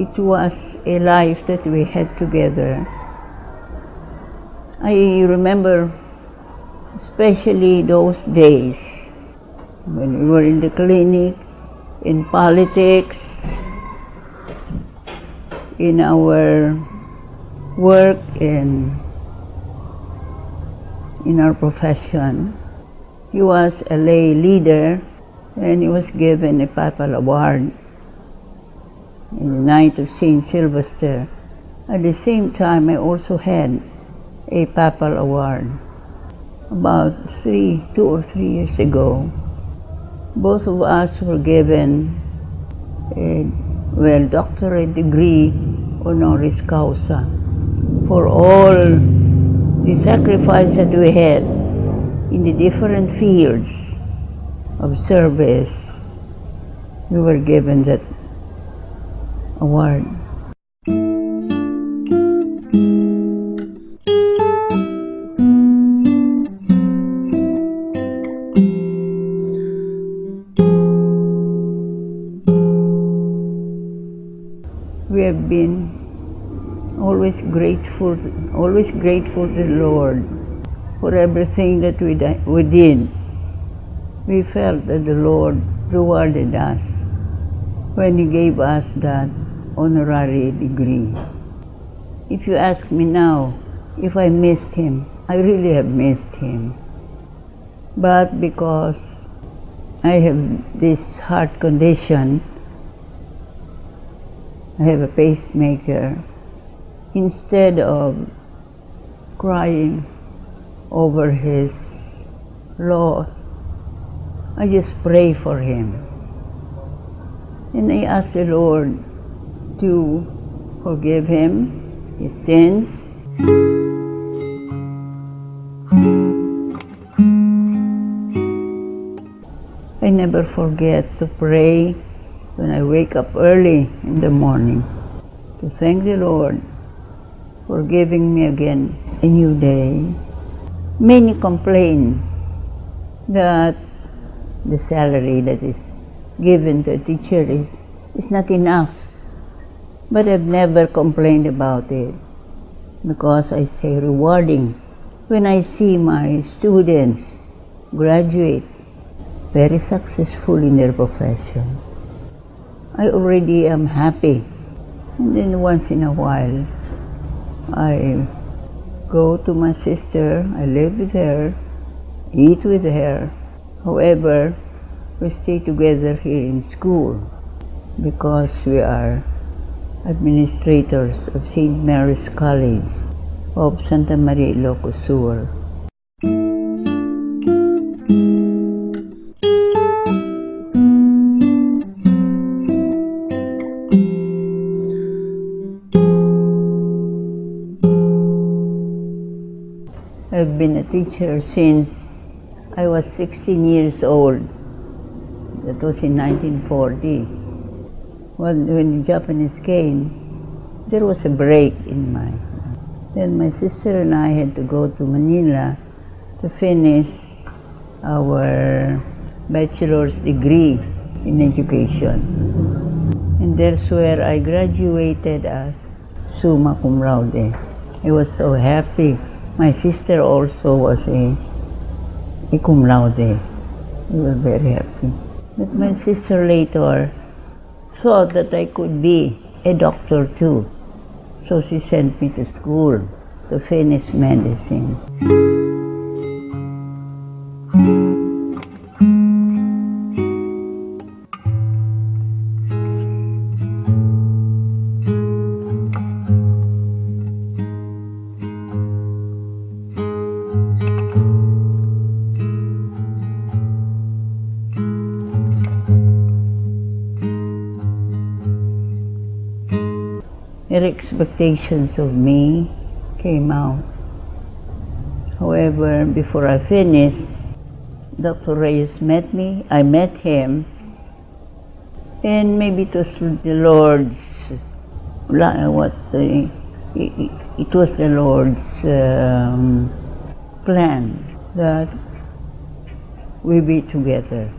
It was a life that we had together. I remember especially those days when we were in the clinic, in politics, in our work, and in our profession. He was a lay leader, and he was given a papal award in the night of St. Sylvester. At the same time, I also had a papal award about 2 or 3 years ago. Both of us were given a doctorate degree honoris causa for all the sacrifice that we had in the different fields of service. We were given that award. We have been always grateful to the Lord for everything that we did. We felt that the Lord rewarded us when He gave us that honorary degree. If you ask me now if I missed Him, I really have missed Him. But because I have this heart condition, I have a pacemaker, instead of crying over his loss, I just pray for him. And I ask the Lord to forgive him his sins. I never forget to pray when I wake up early in the morning, to thank the Lord for giving me again a new day. Many complain that the salary that is given to a teacher is not enough. But I've never complained about it, because I say rewarding when I see my students graduate very successful in their profession. I already am happy. And then once in a while, I go to my sister, I live with her, eat with her. However, we stay together here in school because we are administrators of St. Mary's College of Santa Maria, Ilocos Sur. I've been a teacher since I was 16 years old. That was in 1940. When the Japanese came, there was a break in mine. Then my sister and I had to go to Manila to finish our bachelor's degree in education. And that's where I graduated as summa cum laude. I was so happy. My sister also was a cum laude. We were very happy. But my sister later thought that I could be a doctor too. So she sent me to school to finish medicine. Their expectations of me came out. However, before I finished, Dr. Reyes met me, I met him, and maybe it was the Lord's, it was the Lord's plan that we be together.